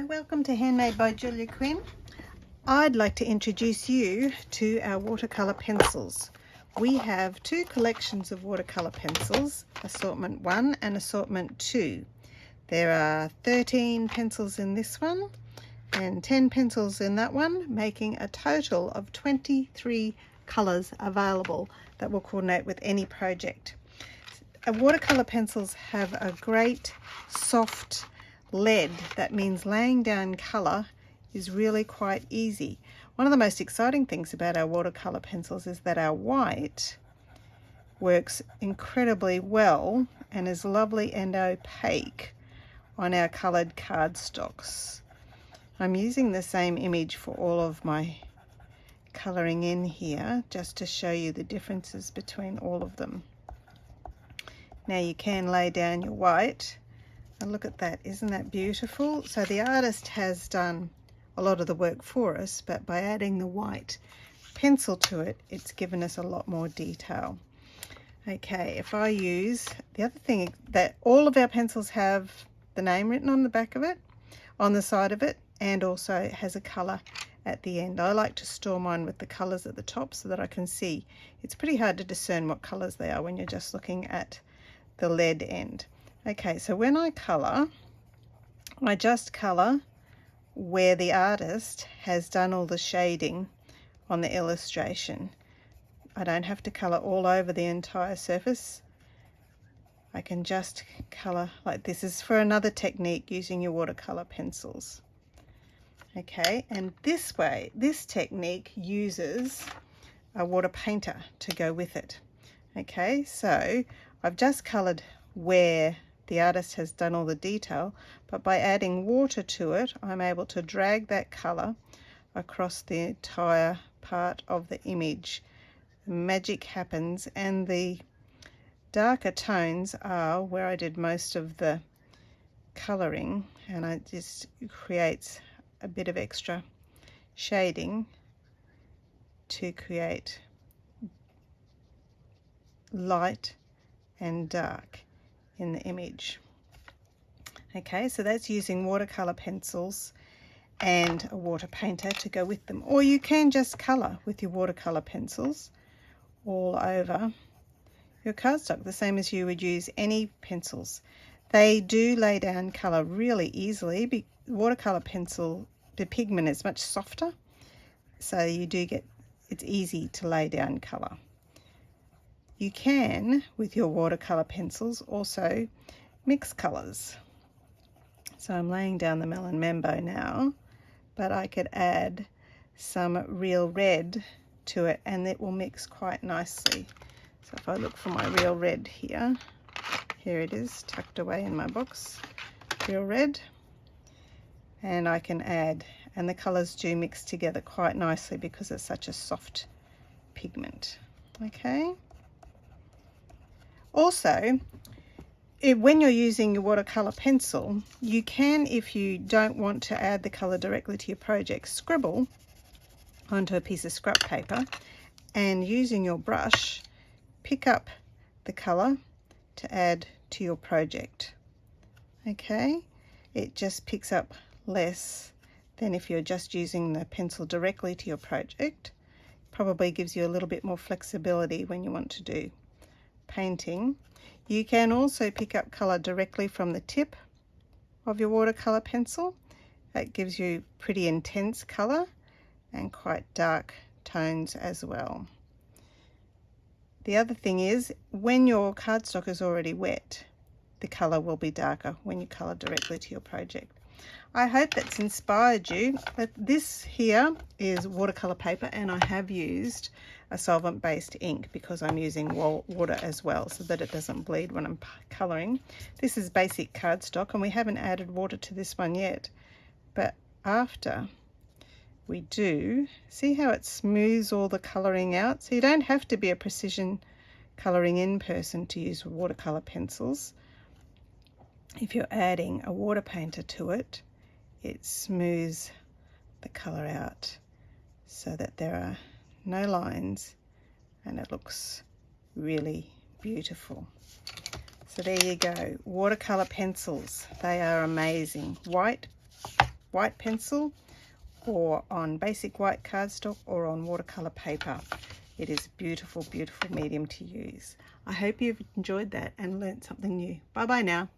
Hello, welcome to Handmade by Julia Quinn. I'd like to introduce you to our watercolor pencils. We have two collections of watercolor pencils, assortment 1 and assortment 2. There are 13 pencils in this one and 10 pencils in that one, making a total of 23 colors available that will coordinate with any project. Watercolor pencils have a great soft lead. That means laying down color is really quite easy. One of the most exciting things about our watercolor pencils is that our white works incredibly well and is lovely and opaque on our colored cardstocks. I'm using the same image for all of my coloring in here just to show you the differences between all of them. Now you can lay down your white. And look at that, isn't that beautiful? So the artist has done a lot of the work for us, but by adding the white pencil to it, it's given us a lot more detail. Okay, if I use, the other thing that all of our pencils have the name written on the back of it, on the side of it, and also it has a color at the end. I like to store mine with the colors at the top so that I can see. It's pretty hard to discern what colors they are when you're just looking at the lead end. Okay, so when I colour, I just colour where the artist has done all the shading on the illustration. I don't have to colour all over the entire surface. I can just colour like this. Is for another technique using your watercolour pencils. Okay, and this way, this technique uses a water painter to go with it. Okay, so I've just coloured where the artist has done all the detail, but by adding water to it, I'm able to drag that colour across the entire part of the image. The magic happens, and the darker tones are where I did most of the colouring, and it just creates a bit of extra shading to create light and dark in the image. Okay, so that's using watercolor pencils and a water painter to go with them, or you can just color with your watercolor pencils all over your cardstock, the same as you would use any pencils. They do lay down color really easily. Watercolor pencil, the pigment is much softer, so you do get, it's easy to lay down color. You can, with your watercolor pencils, also mix colors. So I'm laying down the melon mambo now, but I could add some real red to it and it will mix quite nicely. So if I look for my real red here, here it is tucked away in my box, real red, and I can add, and the colors do mix together quite nicely because it's such a soft pigment. Okay. Also, when you're using your watercolor pencil, you can, if you don't want to add the color directly to your project, scribble onto a piece of scrap paper and using your brush, pick up the color to add to your project. Okay, it just picks up less than if you're just using the pencil directly to your project. Probably gives you a little bit more flexibility when you want to do painting. You can also pick up color directly from the tip of your watercolor pencil. That gives you pretty intense color and quite dark tones as well. The other thing is, when your cardstock is already wet, the color will be darker when you color directly to your project. I hope that's inspired you. This here is watercolor paper, and I have used a solvent-based ink because I'm using water as well so that it doesn't bleed when I'm coloring. This is basic cardstock, and we haven't added water to this one yet, but after we do, see how it smooths all the coloring out? So you don't have to be a precision coloring in person to use watercolor pencils. If you're adding a water painter to it, it smooths the color out so that there are no lines and it looks really beautiful. So there you go, watercolor pencils. They are amazing. White white pencil, or on basic white cardstock, or on watercolor paper. It is a beautiful, beautiful medium to use. I hope you've enjoyed that and learnt something new. Bye bye now.